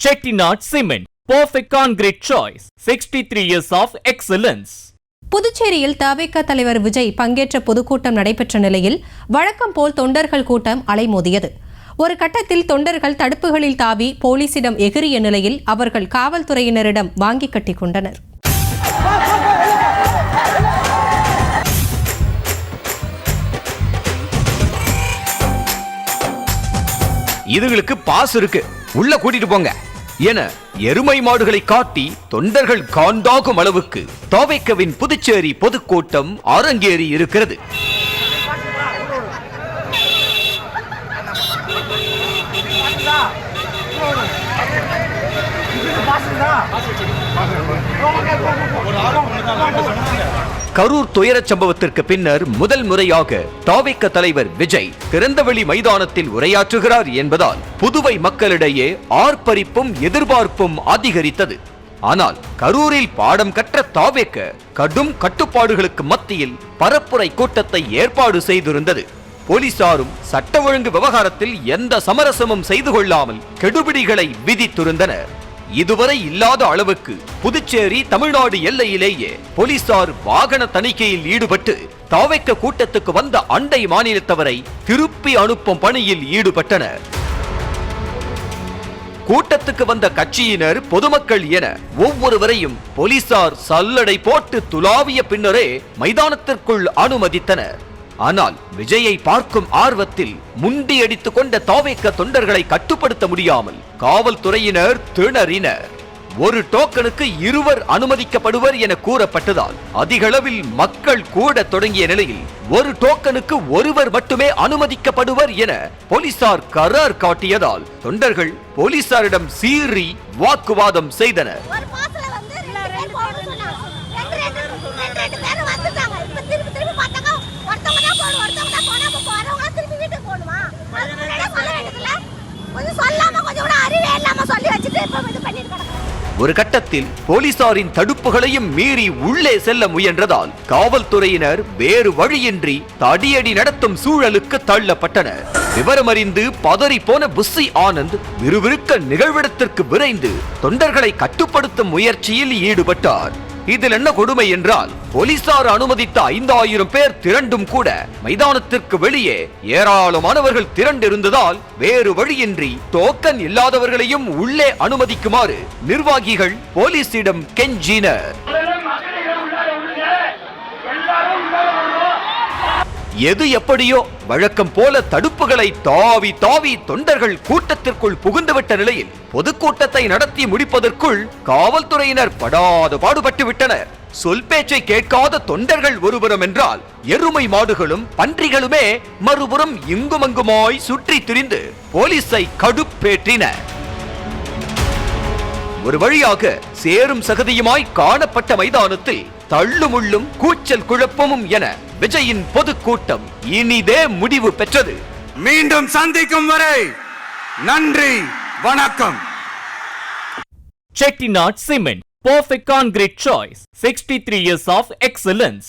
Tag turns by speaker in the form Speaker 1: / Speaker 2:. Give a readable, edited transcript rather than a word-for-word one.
Speaker 1: Chettinad Cement, perfect concrete choice. 63 years of excellence.
Speaker 2: புதுச்சேரியில் தவிக தலைவர் விஜய் பங்கேற்ற பொதுக்கூட்டம் நடைபெற்ற நிலையில் வழக்கம் போல் தொண்டர்கள் கூட்டம் அலைமோதியது. ஒரு கட்டத்தில் தொண்டர்கள் தடுப்புகளில் தாவி போலீசிடம் எகிறிய நிலையில் அவர்கள் காவல்துறையினரிடம் வாங்கி கட்டிக் கொண்டனர்.
Speaker 3: இதுகளுக்கு பாஸ் இருக்கு, உள்ள கூட்டிட்டு போங்க என எருமை மாடுகளை காட்டி தொண்டர்கள் காண்டாகும் அளவுக்கு தவிகவின் புதுச்சேரி பொதுக்கூட்டம் அரங்கேறி இருக்கிறது. கரூர் துயரச் சம்பவத்திற்கு பின்னர் முதல் முறையாக தவிக தலைவர் விஜய் திறந்தவெளி மைதானத்தில் உரையாற்றுகிறார் என்பதால் புதுவை மக்களிடையே ஆர்ப்பரிப்பும் எதிர்பார்ப்பும் அதிகரித்தது. ஆனால் கரூரில் பாடம் கற்ற தவிக கடும் கட்டுப்பாடுகளுக்கு மத்தியில் பரப்புரை கூட்டத்தை ஏற்பாடு செய்திருந்தது. போலீசாரும் சட்ட ஒழுங்கு விவகாரத்தில் எந்த சமரசமும் செய்து கொள்ளாமல் கெடுபிடிகளை விதித்திருந்தனர். இதுவரை இல்லாத அளவுக்கு புதுச்சேரி தமிழ்நாடு எல்லையிலேயே போலீசார் வாகன தணிக்கையில் ஈடுபட்டு தவிக கூட்டத்துக்கு வந்த அண்டை மாநிலத்தவரை திருப்பி அனுப்பும் பணியில் ஈடுபட்டனர். கூட்டத்துக்கு வந்த கட்சியினர், பொதுமக்கள் என ஒவ்வொருவரையும் போலீசார் சல்லடை போட்டு துலாவிய பின்னரே மைதானத்திற்குள் அனுமதித்தனர். ஆனால் விஜயை பார்க்கும் ஆர்வத்தில் முண்டியடித்துக் கொண்ட தவிக தொண்டர்களை கட்டுப்படுத்த முடியாமல் காவல்துறையினர் திணறினர். ஒரு டோக்கனுக்கு 2 அனுமதிக்கப்படுவர் என கூறப்பட்டதால் அதிகளவில் மக்கள் கூட தொடங்கிய நிலையில் ஒரு டோக்கனுக்கு 1 மட்டுமே அனுமதிக்கப்படுவர் என போலீசார் கரார் காட்டியதால் தொண்டர்கள் போலீசாரிடம் சீறி வாக்குவாதம் செய்தனர். ஒரு கட்டத்தில் போலீசாரின் தடுப்புகளையும் மீறி உள்ளே செல்ல முயன்றதால் காவல்துறையினர் வேறு வழியின்றி தடியடி நடத்தும் சூழலுக்கு தள்ளப்பட்டனர். விவரமறிந்து பதறி போன புஸ்ஸி ஆனந்த் விறுவிறுக்க நிகழ்விடத்திற்கு விரைந்து தொண்டர்களை கட்டுப்படுத்தும் முயற்சியில் ஈடுபட்டார். இதில் என்ன கொடுமை என்றால், போலீசார் அனுமதித்த 5000 பேர் திரண்டும் கூட மைதானத்திற்கு வெளியே ஏராளமானவர்கள் திரண்டிருந்ததால் வேறு வழியின்றி டோக்கன் இல்லாதவர்களையும் உள்ளே அனுமதிக்குமாறு நிர்வாகிகள் போலீசிடம் கெஞ்சினர். எது எப்படியோ வழக்கம் போல தடுப்புகளை தாவி தாவி தொண்டர்கள் கூட்டத்திற்குள் புகுந்துவிட்ட நிலையில் பொதுக்கூட்டத்தை நடத்தி முடிப்பதற்குள் காவல்துறையினர் படாது பாடுபட்டு விட்டனர். சொல் பேச்சை கேட்காத தொண்டர்கள் ஒருபுறம் என்றால், எருமை மாடுகளும் பன்றிகளுமே மறுபுறம் இங்குமங்குமாய் சுற்றி திரிந்து போலீஸை கடுப்பேற்றின. ஒரு வழியாக சேரும் சகதியுமாய் காணப்பட்ட மைதானத்தில் தள்ளுமுள்ளும் கூச்சல் குழப்பமும் என விஜயின் பொதுக்கூட்டம் இனிதே முடிவு பெற்றது.
Speaker 4: மீண்டும் சந்திக்கும் வரை நன்றி, வணக்கம்.
Speaker 1: Chettinad Cement, perfect concrete choice. 63 years of excellence.